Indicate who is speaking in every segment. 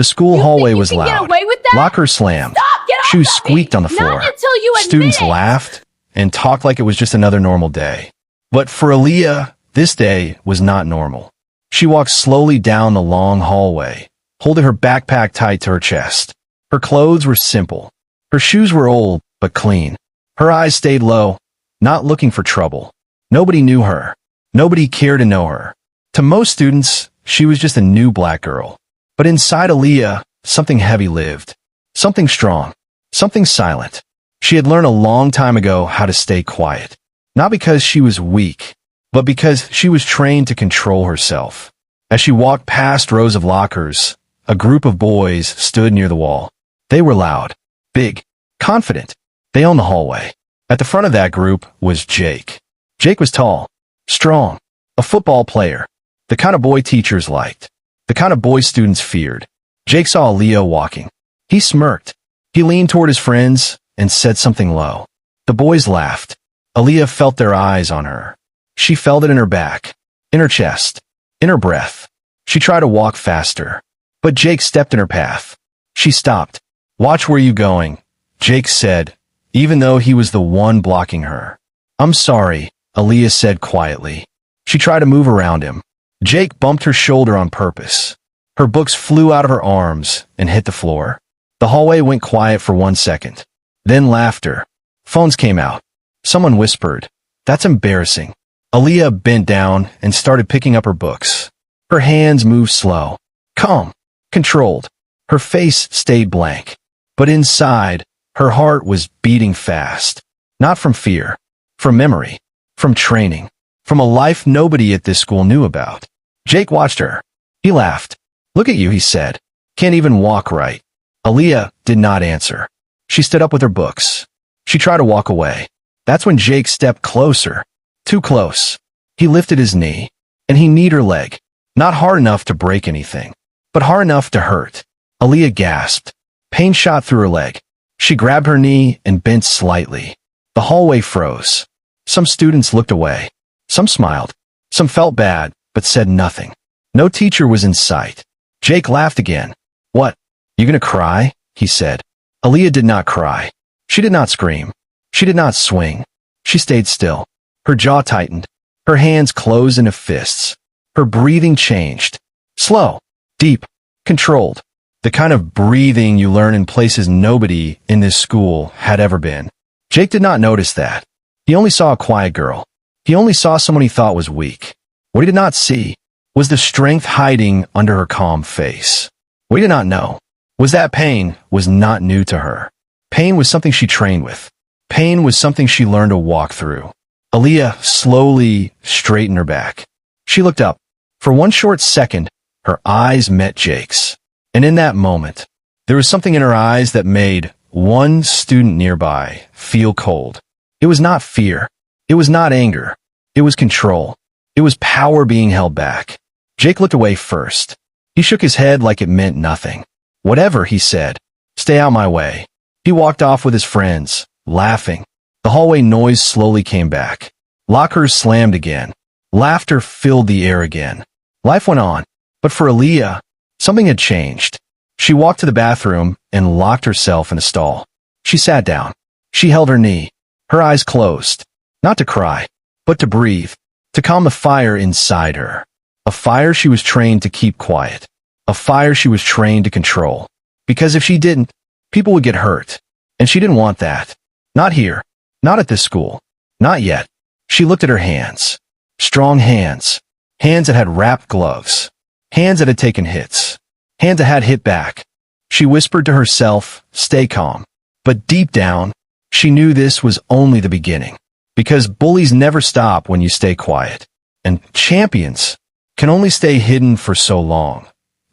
Speaker 1: The school
Speaker 2: You
Speaker 1: hallway
Speaker 2: think you
Speaker 1: was
Speaker 2: can get
Speaker 1: loud.
Speaker 2: away with that?
Speaker 1: Lockers slammed.
Speaker 2: Stop! Get off
Speaker 1: Shoes
Speaker 2: of
Speaker 1: squeaked
Speaker 2: me!
Speaker 1: on the floor.
Speaker 2: Not until you admit
Speaker 1: Students
Speaker 2: it!
Speaker 1: laughed and talked like it was just another normal day. But for Aaliyah, this day was not normal. She walked slowly down the long hallway, holding her backpack tight to her chest. Her clothes were simple. Her shoes were old, but clean. Her eyes stayed low, not looking for trouble. Nobody knew her. Nobody cared to know her. To most students, she was just a new black girl. But inside Aaliyah, something heavy lived. Something strong. Something silent. She had learned a long time ago how to stay quiet. Not because she was weak, but because she was trained to control herself. As she walked past rows of lockers, a group of boys stood near the wall. They were loud, big, confident. They owned the hallway. At the front of that group was Jake. Jake was tall, strong, a football player, the kind of boy teachers liked, the kind of boy students feared. Jake saw Aaliyah walking. He smirked. He leaned toward his friends and said something low. The boys laughed. Aaliyah felt their eyes on her. She felt it in her back, in her chest, in her breath. She tried to walk faster, but Jake stepped in her path. She stopped. "Watch where you going," Jake said, even though he was the one blocking her. "I'm sorry," Aaliyah said quietly. She tried to move around him. Jake bumped her shoulder on purpose. Her books flew out of her arms and hit the floor. The hallway went quiet for 1 second. Then laughter. Phones came out. Someone whispered, "That's embarrassing." Aaliyah bent down and started picking up her books. Her hands moved slow, calm, controlled. Her face stayed blank. But inside, her heart was beating fast. Not from fear, from memory, from training, from a life nobody at this school knew about. Jake watched her. He laughed. "Look at you," he said. "Can't even walk right." Aaliyah did not answer. She stood up with her books. She tried to walk away. That's when Jake stepped closer. Too close. He lifted his knee, and he kneed her leg. Not hard enough to break anything, but hard enough to hurt. Aaliyah gasped. Pain shot through her leg. She grabbed her knee and bent slightly. The hallway froze. Some students looked away. Some smiled. Some felt bad, but said nothing. No teacher was in sight. Jake laughed again. "What? You gonna cry?" he said. Aaliyah did not cry. She did not scream. She did not swing. She stayed still. Her jaw tightened. Her hands closed into fists. Her breathing changed. Slow, deep, controlled. The kind of breathing you learn in places nobody in this school had ever been. Jake did not notice that. He only saw a quiet girl. He only saw someone he thought was weak. What he did not see was the strength hiding under her calm face. What he did not know was that pain was not new to her. Pain was something she trained with. Pain was something she learned to walk through. Aaliyah slowly straightened her back. She looked up. For one short second, her eyes met Jake's. And in that moment, there was something in her eyes that made one student nearby feel cold. It was not fear. It was not anger. It was control. It was power being held back. Jake looked away first. He shook his head like it meant nothing. "Whatever," he said. "Stay out my way." He walked off with his friends, laughing. The hallway noise slowly came back. Lockers slammed again. Laughter filled the air again. Life went on. But for Aaliyah, something had changed. She walked to the bathroom and locked herself in a stall. She sat down. She held her knee. Her eyes closed. Not to cry, but to breathe. To calm the fire inside her. A fire she was trained to keep quiet. A fire she was trained to control. Because if she didn't, people would get hurt. And she didn't want that. Not here. Not at this school. Not yet. She looked at her hands. Strong hands. Hands that had wrapped gloves. Hands that had taken hits. Hands that had hit back. She whispered to herself, "Stay calm." But deep down, she knew this was only the beginning. Because bullies never stop when you stay quiet. And champions can only stay hidden for so long.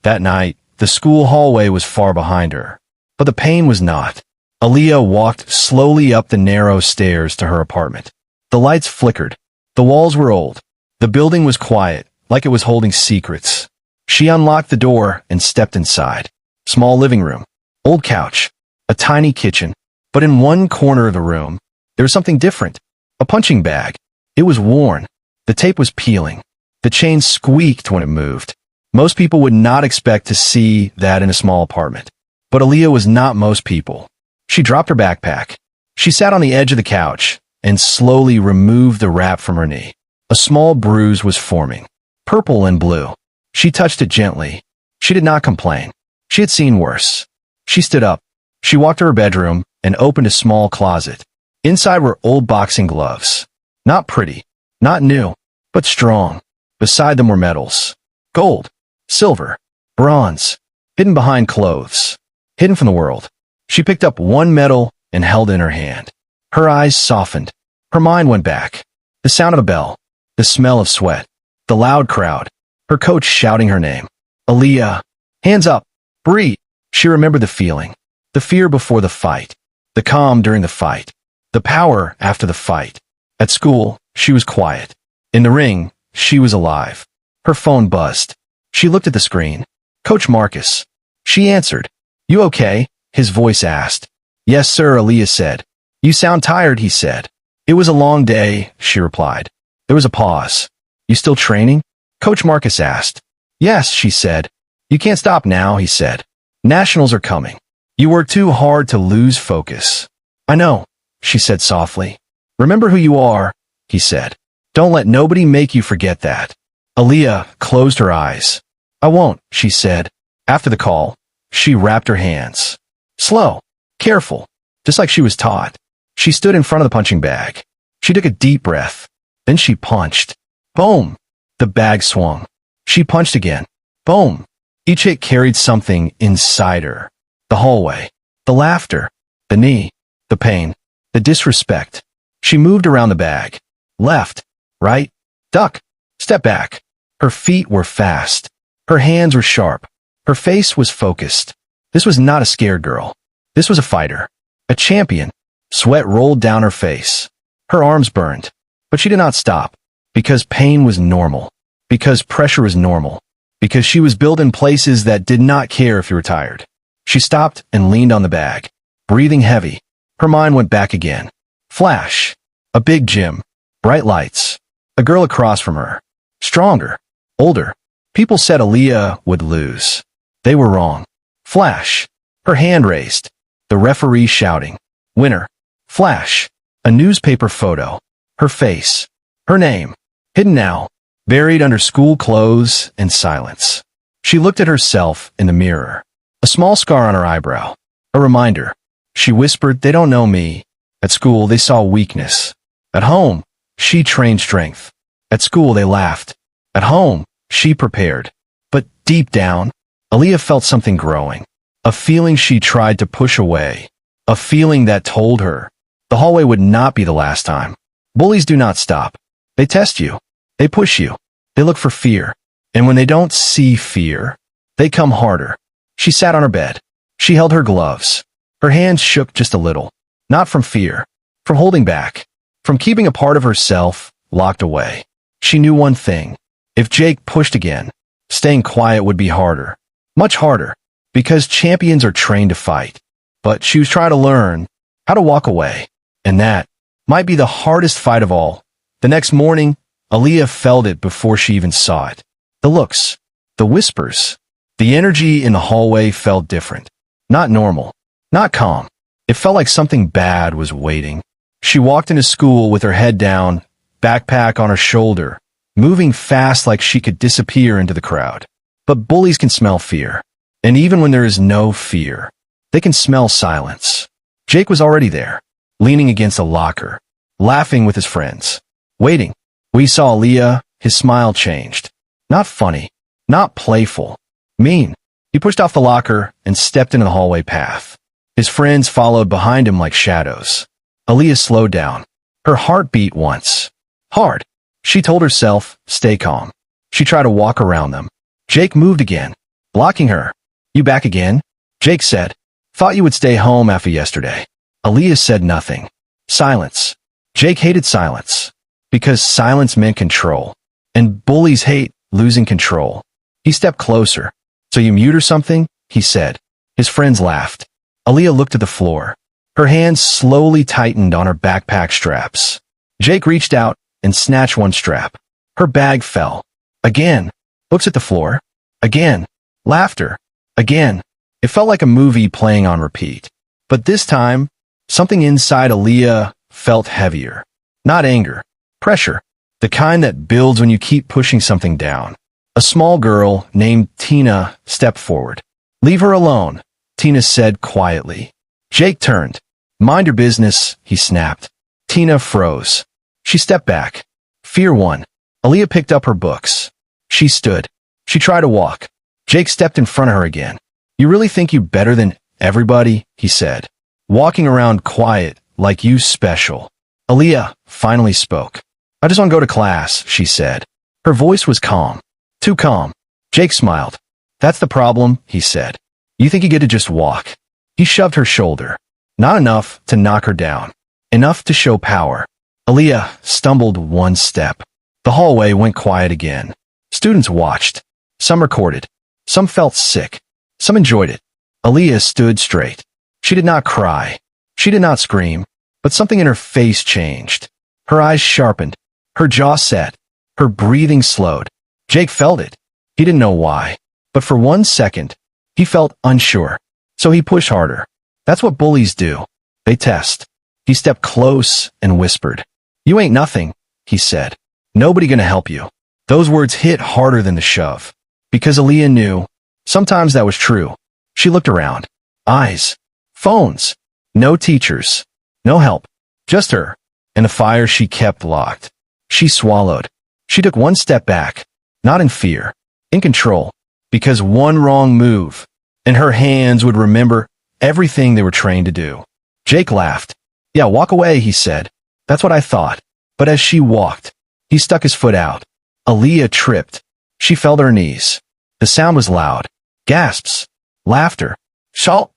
Speaker 1: That night, the school hallway was far behind her. But the pain was not. Aaliyah walked slowly up the narrow stairs to her apartment. The lights flickered. The walls were old. The building was quiet, like it was holding secrets. She unlocked the door and stepped inside. Small living room. Old couch. A tiny kitchen. But in one corner of the room, there was something different. A punching bag. It was worn. The tape was peeling. The chain squeaked when it moved. Most people would not expect to see that in a small apartment. But Aaliyah was not most people. She dropped her backpack. She sat on the edge of the couch and slowly removed the wrap from her knee. A small bruise was forming, purple and blue. She touched it gently. She did not complain. She had seen worse. She stood up. She walked to her bedroom and opened a small closet. Inside were old boxing gloves. Not pretty, not new, but strong. Beside them were medals. Gold, silver, bronze, hidden behind clothes, hidden from the world. She picked up one medal and held it in her hand. Her eyes softened. Her mind went back. The sound of a bell, the smell of sweat, the loud crowd, her coach shouting her name. Aaliyah, hands up, breathe. She remembered the feeling, the fear before the fight, the calm during the fight, the power after the fight. At school, she was quiet. In the ring, she was alive. Her phone buzzed. She looked at the screen. Coach Marcus. She answered. You okay? His voice asked. Yes, sir, Aaliyah said. You sound tired, he said. It was a long day, she replied. There was a pause. You still training? Coach Marcus asked. Yes, she said. You can't stop now, he said. Nationals are coming. You work too hard to lose focus. I know, she said softly. Remember who you are, he said. Don't let nobody make you forget that. Aaliyah closed her eyes. I won't, she said. After the call, she wrapped her hands. Slow, careful, just like she was taught. She stood in front of the punching bag. She took a deep breath. Then she punched. Boom! The bag swung. She punched again. Boom! Each hit carried something inside her. The hallway, the laughter, the knee, the pain, the disrespect. She moved around the bag. Left, right, duck, step back. Her feet were fast. Her hands were sharp. Her face was focused. This was not a scared girl. This was a fighter. A champion. Sweat rolled down her face. Her arms burned. But she did not stop. Because pain was normal. Because pressure was normal. Because she was built in places that did not care if you were tired. She stopped and leaned on the bag, breathing heavy. Her mind went back again. Flash. A big gym. Bright lights. A girl across from her. Stronger. Older. People said Aaliyah would lose. They were wrong. Flash. Her hand raised. The referee shouting. Winner. Flash. A newspaper photo. Her face. Her name. Hidden now. Buried under school clothes and silence. She looked at herself in the mirror. A small scar on her eyebrow. A reminder. She whispered, they don't know me. At school, they saw weakness. At home, she trained strength. At school, they laughed. At home, she prepared. But deep down, Aaliyah felt something growing. A feeling she tried to push away. A feeling that told her the hallway would not be the last time. Bullies do not stop. They test you. They push you. They look for fear. And when they don't see fear, they come harder. She sat on her bed. She held her gloves. Her hands shook just a little. Not from fear. From holding back. From keeping a part of herself locked away. She knew one thing. If Jake pushed again, staying quiet would be harder. Much harder. Because champions are trained to fight. But she was trying to learn how to walk away. And that might be the hardest fight of all. The next morning, Aaliyah felt it before she even saw it. The looks, the whispers, the energy in the hallway felt different. Not normal, not calm. It felt like something bad was waiting. She walked into school with her head down, backpack on her shoulder, moving fast like she could disappear into the crowd. But bullies can smell fear. And even when there is no fear, they can smell silence. Jake was already there, leaning against a locker, laughing with his friends, waiting. We saw Aaliyah, his smile changed. Not funny, not playful, mean. He pushed off the locker and stepped into the hallway path. His friends followed behind him like shadows. Aaliyah slowed down. Her heart beat once. Hard. She told herself, stay calm. She tried to walk around them. Jake moved again, blocking her. You back again? Jake said. Thought you would stay home after yesterday. Aaliyah said nothing. Silence. Jake hated silence. Because silence meant control. And bullies hate losing control. He stepped closer. So you mute or something? He said. His friends laughed. Aaliyah looked at the floor. Her hands slowly tightened on her backpack straps. Jake reached out and snatched one strap. Her bag fell. Again. Looks at the floor. Again. Laughter. Again. It felt like a movie playing on repeat. But this time, something inside Aaliyah felt heavier. Not anger. Pressure. The kind that builds when you keep pushing something down. A small girl named Tina stepped forward. "Leave her alone," Tina said quietly. Jake turned. "Mind your business," he snapped. Tina froze. She stepped back. Fear won. Aaliyah picked up her books. She stood. She tried to walk. Jake stepped in front of her again. "You really think you better than everybody?" he said. "Walking around quiet, like you special." Aaliyah finally spoke. "I just want to go to class," she said. Her voice was calm. Too calm. Jake smiled. "That's the problem," he said. "You think you get to just walk." He shoved her shoulder. Not enough to knock her down. Enough to show power. Aaliyah stumbled one step. The hallway went quiet again. Students watched. Some recorded. Some felt sick. Some enjoyed it. Aaliyah stood straight. She did not cry. She did not scream. But something in her face changed. Her eyes sharpened. Her jaw set. Her breathing slowed. Jake felt it. He didn't know why. But for 1 second, he felt unsure. So he pushed harder. That's what bullies do. They test. He stepped close and whispered. "You ain't nothing," he said. "Nobody gonna help you." Those words hit harder than the shove. Because Aaliyah knew. Sometimes that was true. She looked around. Eyes. Phones. No teachers. No help. Just her. And the fire she kept locked. She swallowed. She took one step back. Not in fear. In control. Because one wrong move, and her hands would remember everything they were trained to do. Jake laughed. "Yeah, walk away," he said. "That's what I thought." But as she walked, he stuck his foot out. Aaliyah tripped. She fell to her knees. The sound was loud. Gasps. Laughter. Shout.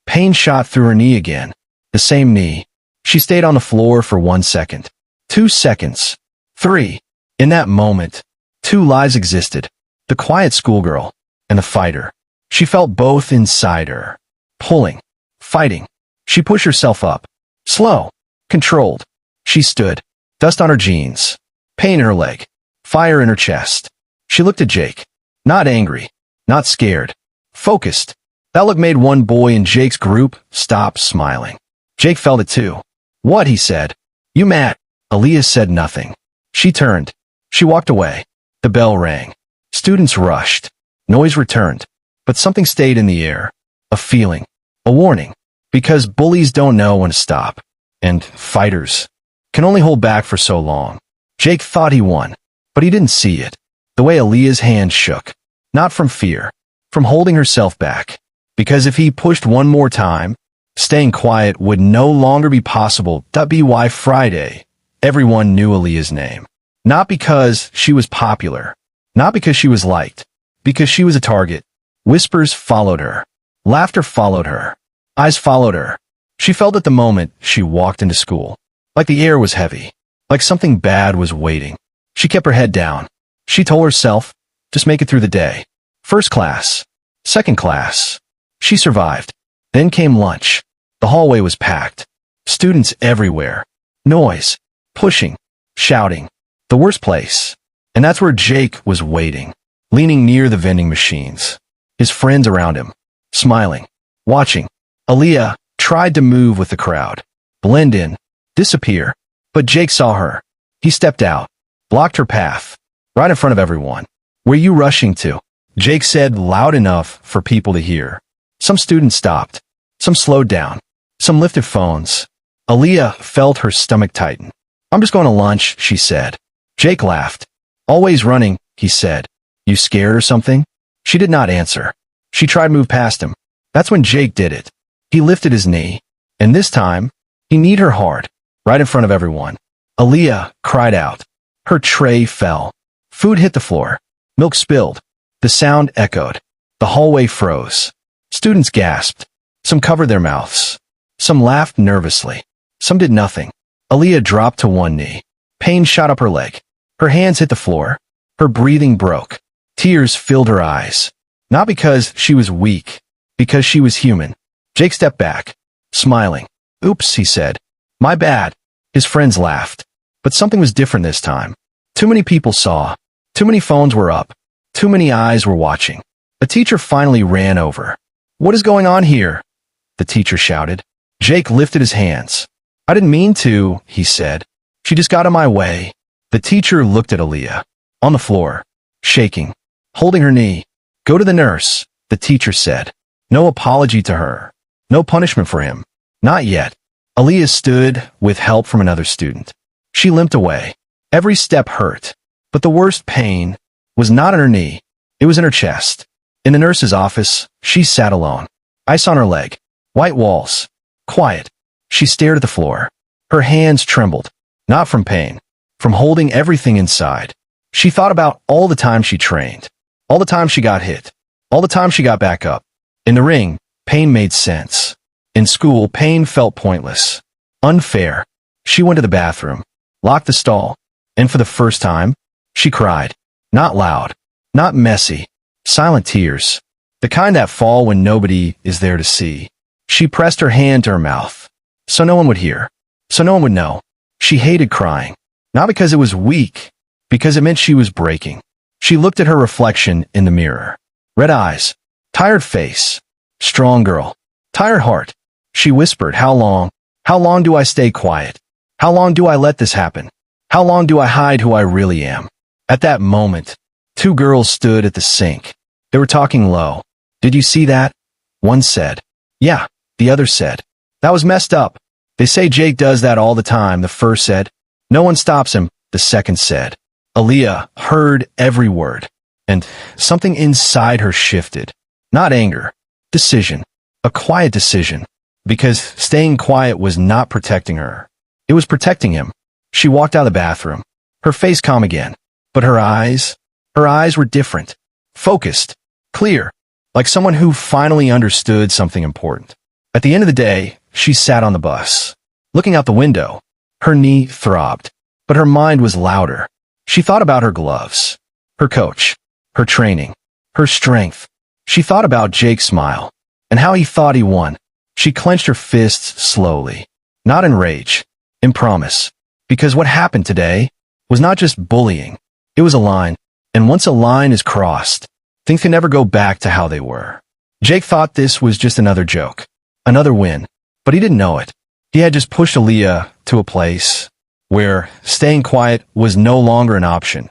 Speaker 1: Pain shot through her knee again. The same knee. She stayed on the floor for 1 second. 2 seconds. 3. In that moment, 2 lives existed. The quiet schoolgirl and the fighter. She felt both inside her. Pulling. Fighting. She pushed herself up. Slow. Controlled. She stood. Dust on her jeans. Pain in her leg. Fire in her chest. She looked at Jake. Not angry. Not scared. Focused. That look made one boy in Jake's group stop smiling. Jake felt it too. "What?" he said. "You mad?" Aaliyah said nothing. She turned. She walked away. The bell rang. Students rushed. Noise returned. But something stayed in the air. A feeling. A warning. Because bullies don't know when to stop. And fighters can only hold back for so long. Jake thought he won. But he didn't see it. The way Aaliyah's hand shook. Not from fear. From holding herself back. Because if he pushed one more time, staying quiet would no longer be possible. By Friday, everyone knew Aaliyah's name. Not because she was popular. Not because she was liked. Because she was a target. Whispers followed her. Laughter followed her. Eyes followed her. She felt at the moment she walked into school. Like the air was heavy. Like something bad was waiting. She kept her head down. She told herself, just make it through the day. First class. Second class. She survived. Then came lunch. The hallway was packed. Students everywhere. Noise. Pushing. Shouting. The worst place. And that's where Jake was waiting. Leaning near the vending machines. His friends around him. Smiling. Watching. Aaliyah tried to move with the crowd. Blend in. Disappear. But Jake saw her. He stepped out. Blocked her path. Right in front of everyone. "Where you rushing to?" Jake said loud enough for people to hear. Some students stopped. Some slowed down. Some lifted phones. Aaliyah felt her stomach tighten. "I'm just going to lunch," she said. Jake laughed. "Always running," he said. "You scared or something?" She did not answer. She tried to move past him. That's when Jake did it. He lifted his knee. And this time, he kneed her hard. Right in front of everyone. Aaliyah cried out. Her tray fell. Food hit the floor. Milk spilled. The sound echoed. The hallway froze. Students gasped. Some covered their mouths. Some laughed nervously. Some did nothing. Aaliyah dropped to one knee. Pain shot up her leg. Her hands hit the floor. Her breathing broke. Tears filled her eyes. Not because she was weak. Because she was human. Jake stepped back. Smiling. "Oops," he said. "My bad." His friends laughed. But something was different this time. Too many people saw. Too many phones were up. Too many eyes were watching. A teacher finally ran over. "What is going on here?" the teacher shouted. Jake lifted his hands. "I didn't mean to," he said. "She just got in my way." The teacher looked at Aaliyah. On the floor, shaking, holding her knee. "Go to the nurse," the teacher said. No apology to her. No punishment for him. Not yet. Aaliyah stood with help from another student. She limped away. Every step hurt. But the worst pain was not in her knee. It was in her chest. In the nurse's office, she sat alone. Ice on her leg. White walls. Quiet. She stared at the floor. Her hands trembled. Not from pain. From holding everything inside. She thought about all the time she trained. All the time she got hit. All the time she got back up. In the ring, pain made sense. In school, pain felt pointless. Unfair. She went to the bathroom. Locked the stall. And for the first time, she cried. Not loud. Not messy. Silent tears. The kind that fall when nobody is there to see. She pressed her hand to her mouth. So no one would hear. So no one would know. She hated crying. Not because it was weak. Because it meant she was breaking. She looked at her reflection in the mirror. Red eyes. Tired face. Strong girl. Tired heart. She whispered, "How long? How long do I stay quiet? How long do I let this happen? How long do I hide who I really am?" At that moment, two girls stood at the sink. They were talking low. "Did you see that?" One said. "Yeah," the other said. "That was messed up. They say Jake does that all the time," the first said. "No one stops him," the second said. Aaliyah heard every word, and something inside her shifted. Not anger. Decision. A quiet decision. Because staying quiet was not protecting her. It was protecting him. She walked out of the bathroom. Her face calm again. But her eyes were different. Focused. Clear. Like someone who finally understood something important. At the end of the day, she sat on the bus. Looking out the window. Her knee throbbed. But her mind was louder. She thought about her gloves. Her coach. Her training. Her strength. She thought about Jake's smile. And how he thought he won. She clenched her fists slowly. Not in rage. In promise. Because what happened today was not just bullying. It was a line. And once a line is crossed, things can never go back to how they were. Jake thought this was just another joke. Another win. But he didn't know it. He had just pushed Aaliyah to a place where staying quiet was no longer an option.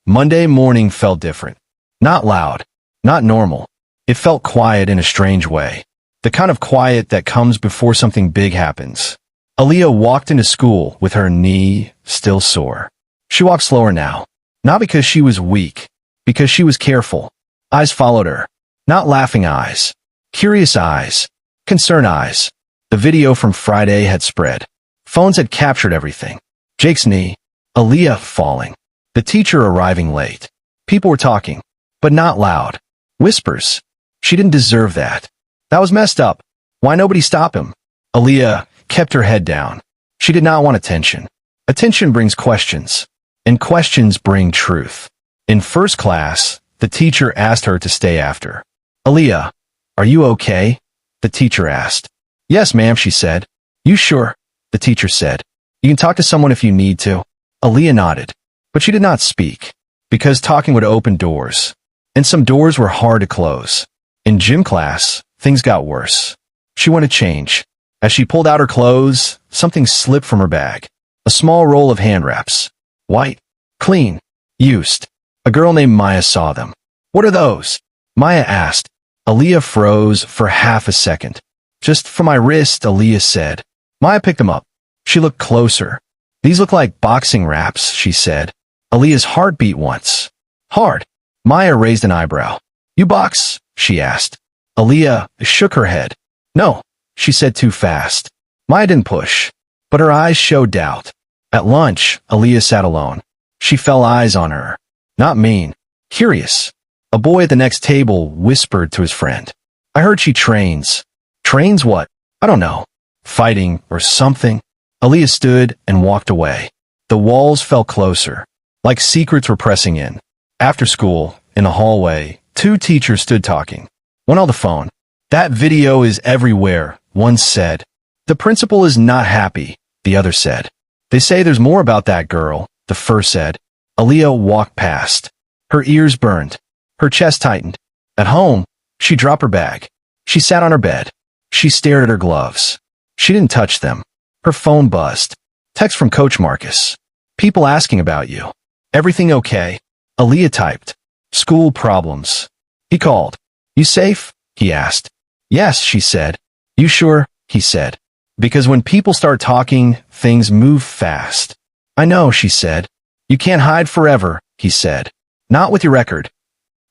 Speaker 1: Monday morning felt different. Not loud. Not normal. It felt quiet in a strange way. The kind of quiet that comes before something big happens. Aaliyah walked into school with her knee still sore. She walked slower now. Not because she was weak. Because she was careful. Eyes followed her. Not laughing eyes. Curious eyes. Concerned eyes. The video from Friday had spread. Phones had captured everything. Jake's knee. Aaliyah falling. The teacher arriving late. People were talking. But not loud. Whispers. She didn't deserve that. That was messed up. Why nobody stop him? Aaliyah kept her head down. She did not want attention. Attention brings questions. And questions bring truth. In first class, the teacher asked her to stay after. "Aaliyah, are you okay?" the teacher asked. "Yes, ma'am," she said. "You sure?" the teacher said. "You can talk to someone if you need to." Aaliyah nodded. But she did not speak. Because talking would open doors. And some doors were hard to close. In gym class, things got worse. She wanted change. As she pulled out her clothes, something slipped from her bag. A small roll of hand wraps. White. Clean. Used. A girl named Maya saw them. "What are those?" Maya asked. Aaliyah froze for half a second. "Just for my wrist," Aaliyah said. Maya picked them up. She looked closer. "These look like boxing wraps," she said. Aaliyah's heart beat once. Hard. Maya raised an eyebrow. "You box?" she asked. Aaliyah shook her head. "No," she said too fast. Maya didn't push, but her eyes showed doubt. At lunch, Aaliyah sat alone. She felt eyes on her. Not mean. Curious. A boy at the next table whispered to his friend. "I heard she trains." "Trains what?" "I don't know. Fighting or something." Aaliyah stood and walked away. The walls felt closer, like secrets were pressing in. After school, in the hallway, two teachers stood talking. One on the phone. "That video is everywhere," one said. "The principal is not happy," the other said. "They say there's more about that girl," the first said. Aaliyah walked past. Her ears burned. Her chest tightened. At home, she dropped her bag. She sat on her bed. She stared at her gloves. She didn't touch them. Her phone buzzed. Text from Coach Marcus. People asking about you. Everything okay? Aaliyah typed. School problems. He called. You safe? He asked. Yes, she said. You sure? He said. Because when people start talking, things move fast. I know, she said. You can't hide forever, he said. Not with your record.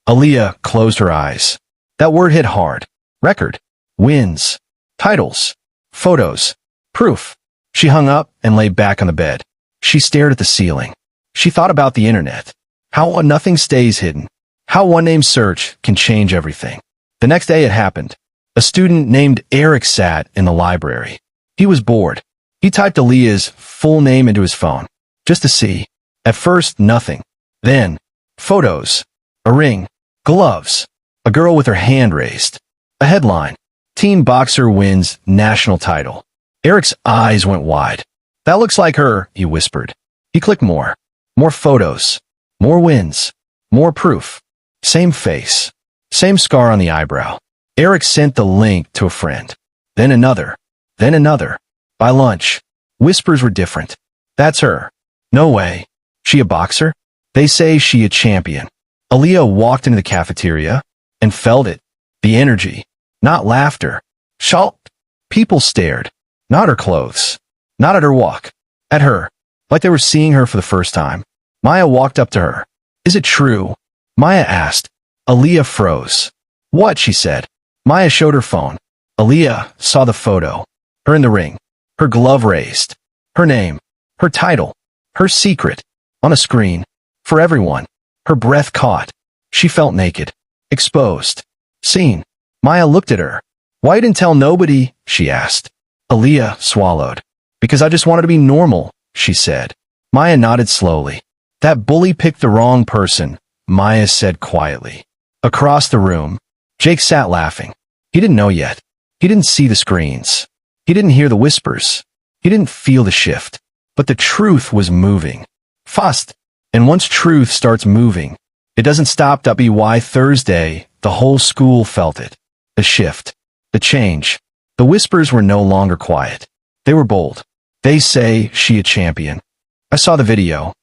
Speaker 1: Aaliyah closed her eyes. That word hit hard. Record. Wins. Titles. Photos. Proof. She hung up and lay back on the bed. She stared at the ceiling. She thought about the internet. How nothing stays hidden. How one name search can change everything. The next day it happened. A student named Eric sat in the library. He was bored. He typed Aaliyah's full name into his phone, just to see. At first, nothing. Then, photos. A ring. Gloves. A girl with her hand raised. A headline. Teen boxer wins national title. Eric's eyes went wide. That looks like her, he whispered. He clicked more. More photos. More wins. More proof. Same face. Same scar on the eyebrow. Eric sent the link to a friend. Then another. Then another. By lunch. Whispers were different. That's her. No way. She a boxer? They say she a champion. Aaliyah walked into the cafeteria and felt it. The energy. Not laughter. Shock. People stared. Not her clothes. Not at her walk. At her. Like they were seeing her for the first time. Maya walked up to her. Is it true? Maya asked. Aaliyah froze. What? She said. Maya showed her phone. Aaliyah saw the photo. Her in the ring. Her glove raised. Her name. Her title. Her secret. On a screen. For everyone. Her breath caught. She felt naked. Exposed. Seen. Maya looked at her. Why didn't tell nobody? She asked. Aaliyah swallowed. Because I just wanted to be normal, she said. Maya nodded slowly. That bully picked the wrong person, Maya said quietly. Across the room, Jake sat laughing. He didn't know yet. He didn't see the screens. He didn't hear the whispers. He didn't feel the shift. But the truth was moving. Fast. And once truth starts moving, it doesn't stop. By Thursday, the whole school felt it. The shift. The change. The whispers were no longer quiet. They were bold. They say she a champion. I saw the video.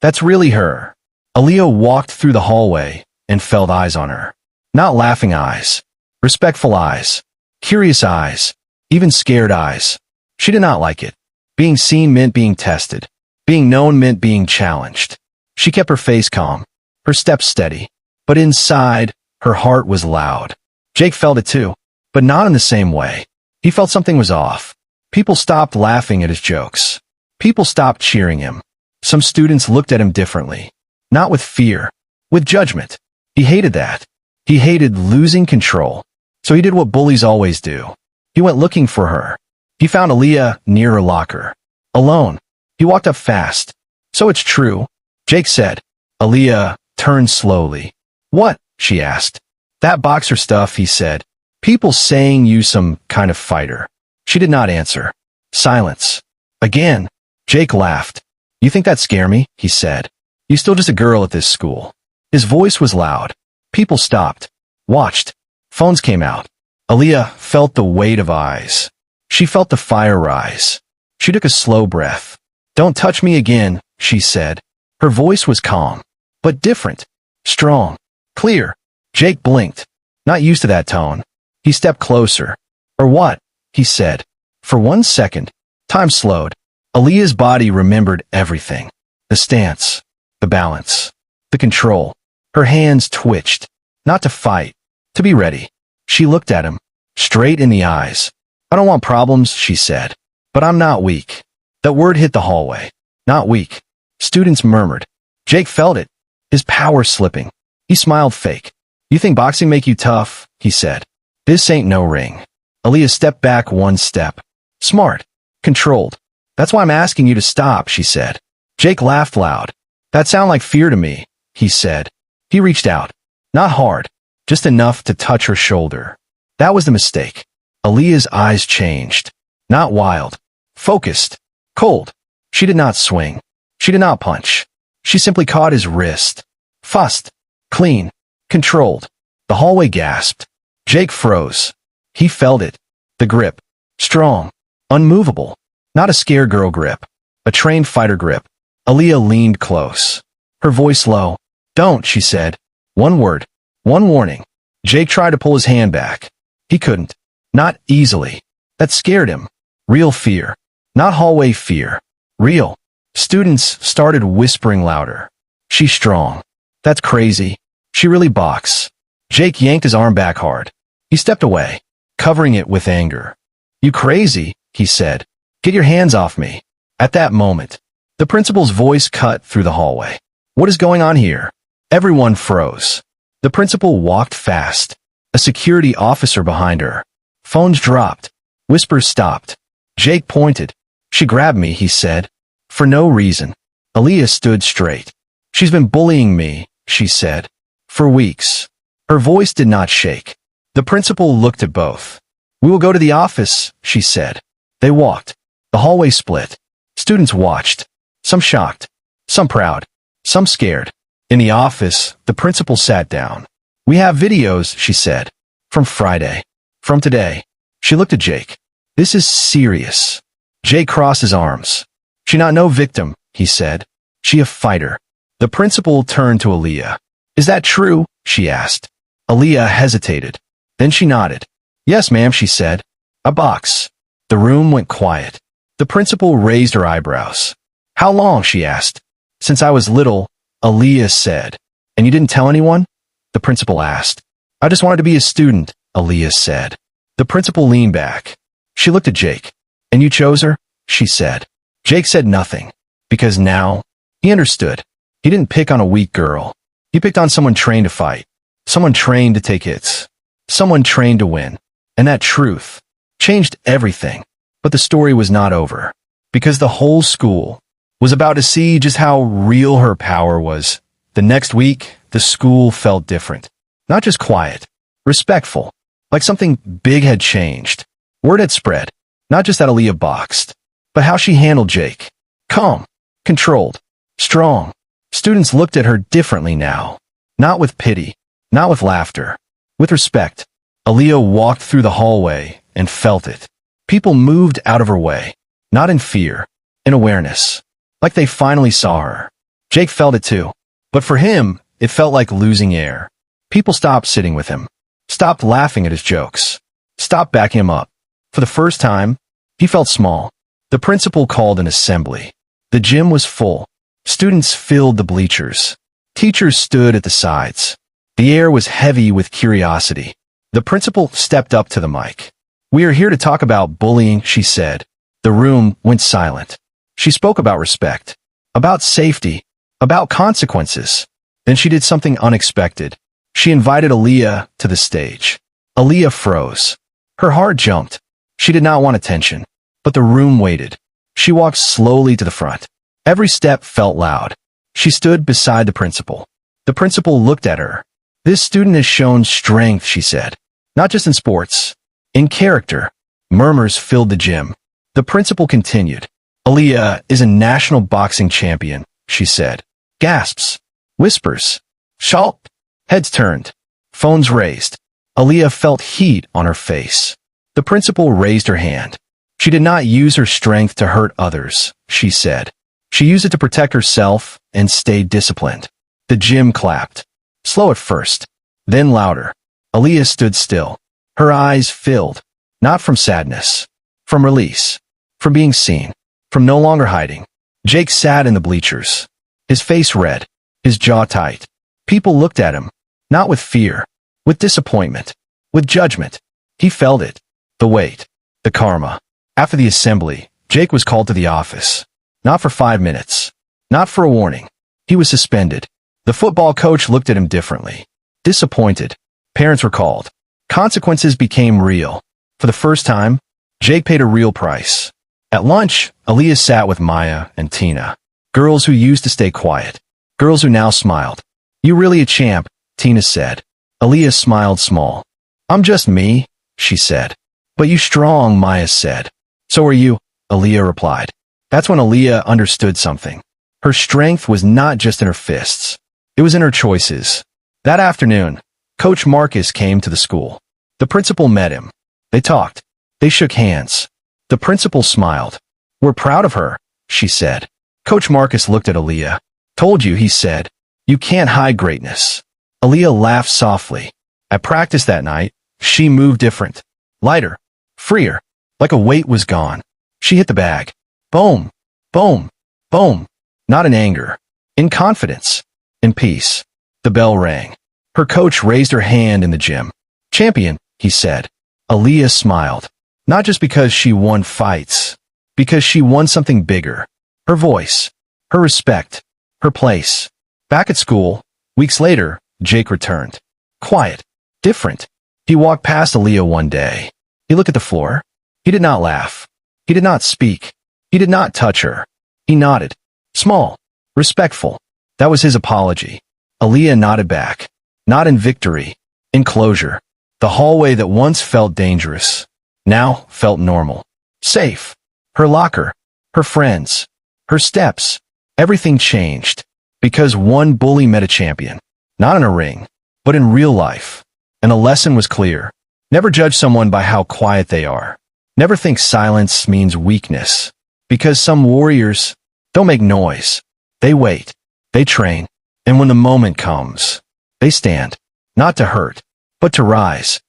Speaker 1: That's really her. Aaliyah walked through the hallway and felt eyes on her. Not laughing eyes. Respectful eyes. Curious eyes. Even scared eyes. She did not like it. Being seen meant being tested. Being known meant being challenged. She kept her face calm. Her steps steady. But inside, her heart was loud. Jake felt it too. But not in the same way. He felt something was off. People stopped laughing at his jokes. People stopped cheering him. Some students looked at him differently. Not with fear. With judgment. He hated that. He hated losing control. So he did what bullies always do. He went looking for her. He found Aaliyah near her locker. Alone. He walked up fast. So it's true. Jake said. Aaliyah turned slowly. What? She asked. That boxer stuff, he said. People saying you some kind of fighter. She did not answer. Silence. Again. Jake laughed. You think that scare me? He said. You still just a girl at this school. His voice was loud. People stopped. Watched. Phones came out. Aaliyah felt the weight of eyes. She felt the fire rise. She took a slow breath. Don't touch me again, she said. Her voice was calm. But different. Strong. Clear. Jake blinked. Not used to that tone. He stepped closer. Or what? He said. For 1 second, time slowed. Aaliyah's body remembered everything. The stance. The balance. The control. Her hands twitched. Not to fight. To be ready. She looked at him. Straight in the eyes. I don't want problems, she said. But I'm not weak. That word hit the hallway. Not weak. Students murmured. Jake felt it. His power slipping. He smiled fake. You think boxing make you tough? He said. This ain't no ring. Aaliyah stepped back 1 step. Smart. Controlled. That's why I'm asking you to stop, she said. Jake laughed loud. That sound like fear to me, he said. He reached out. Not hard. Just enough to touch her shoulder. That was the mistake. Aaliyah's eyes changed. Not wild. Focused. Cold. She did not swing. She did not punch. She simply caught his wrist. Fussed. Clean. Controlled. The hallway gasped. Jake froze. He felt it. The grip. Strong. Unmovable. Not a scared girl grip. A trained fighter grip. Aaliyah leaned close. Her voice low. "Don't," she said. One word. One warning. Jake tried to pull his hand back. He couldn't. Not easily. That scared him. Real fear. Not hallway fear. Real. Students started whispering louder. "She's strong." "That's crazy." "She really box." Jake yanked his arm back hard. He stepped away, covering it with anger. "You crazy," he said. "Get your hands off me." At that moment, the principal's voice cut through the hallway. "What is going on here?" Everyone froze. The principal walked fast. A security officer behind her. Phones dropped. Whispers stopped. Jake pointed. "She grabbed me," he said. For no reason. Aaliyah stood straight. "She's been bullying me," she said. "For weeks." Her voice did not shake. The principal looked at both. "We will go to the office," she said. They walked. The hallway split. Students watched. Some shocked. Some proud. Some scared. In the office, the principal sat down. "We have videos," she said. "From Friday. From today." She looked at Jake. "This is serious." Jake crossed his arms. "She not no victim," he said. "She a fighter." The principal turned to Aaliyah. "Is that true?" she asked. Aaliyah hesitated. Then she nodded. "Yes, ma'am," she said. "A box." The room went quiet. The principal raised her eyebrows. "How long?" she asked. "Since I was little," Aaliyah said. "And you didn't tell anyone?" The principal asked. "I just wanted to be a student," Aaliyah said. The principal leaned back. She looked at Jake. "And you chose her?" she said. Jake said nothing, because now, he understood. He didn't pick on a weak girl. He picked on someone trained to fight. Someone trained to take hits. Someone trained to win. And that truth changed everything. But the story was not over. Because the whole school was about to see just how real her power was. The next week, the school felt different. Not just quiet. Respectful. Like something big had changed. Word had spread. Not just that Aaliyah boxed, but how she handled Jake. Calm. Controlled. Strong. Students looked at her differently now. Not with pity. Not with laughter. With respect. Aaliyah walked through the hallway and felt it. People moved out of her way. Not in fear. In awareness. Like they finally saw her. Jake felt it too. But for him, it felt like losing air. People stopped sitting with him. Stopped laughing at his jokes. Stopped backing him up. For the first time, he felt small. The principal called an assembly. The gym was full. Students filled the bleachers. Teachers stood at the sides. The air was heavy with curiosity. The principal stepped up to the mic. "We are here to talk about bullying," she said. The room went silent. She spoke about respect, about safety, about consequences. Then she did something unexpected. She invited Aaliyah to the stage. Aaliyah froze. Her heart jumped. She did not want attention. But the room waited. She walked slowly to the front. Every step felt loud. She stood beside the principal. The principal looked at her. "This student has shown strength," she said. "Not just in sports. In character." Murmurs filled the gym. The principal continued. "Aaliyah is a national boxing champion," she said. Gasps. Whispers. Shout. Heads turned. Phones raised. Aaliyah felt heat on her face. The principal raised her hand. She did not use her strength to hurt others, she said. She used it to protect herself and stay disciplined. The gym clapped. Slow at first, then louder. Aaliyah stood still. Her eyes filled, not from sadness, from release, from being seen, from no longer hiding. Jake sat in the bleachers, his face red, his jaw tight. People looked at him, not with fear, with disappointment, with judgment. He felt it, the weight, the karma. After the assembly, Jake was called to the office. Not for 5 minutes, not for a warning. He was suspended. The football coach looked at him differently. Disappointed. Parents were called. Consequences became real. For the first time, Jake paid a real price. At lunch, Aaliyah sat with Maya and Tina, girls who used to stay quiet, girls who now smiled. "You really a champ," Tina said. Aaliyah smiled small. "I'm just me," she said. "But you strong," Maya said. "So are you," Aaliyah replied. That's when Aaliyah understood something. Her strength was not just in her fists. It was in her choices. That afternoon, Coach Marcus came to the school. The principal met him. They talked. They shook hands. The principal smiled. "We're proud of her," she said. Coach Marcus looked at Aaliyah. "Told you," he said. "You can't hide greatness." Aaliyah laughed softly. At practice that night, she moved different. Lighter. Freer. Like a weight was gone. She hit the bag. Boom. Boom. Boom. Not in anger. In confidence. In peace. The bell rang. Her coach raised her hand in the gym. "Champion," he said. Aaliyah smiled. Not just because she won fights. Because she won something bigger. Her voice. Her respect. Her place. Back at school, weeks later, Jake returned. Quiet. Different. He walked past Aaliyah one day. He looked at the floor. He did not laugh. He did not speak. He did not touch her. He nodded. Small. Respectful. That was his apology. Aaliyah nodded back. Not in victory. In closure. The hallway that once felt dangerous now felt normal. Safe. Her locker. Her friends. Her steps. Everything changed. Because one bully met a champion. Not in a ring, but in real life. And a lesson was clear. Never judge someone by how quiet they are. Never think silence means weakness. Because some warriors don't make noise. They wait. They train. And when the moment comes, they stand. Not to hurt, but to rise.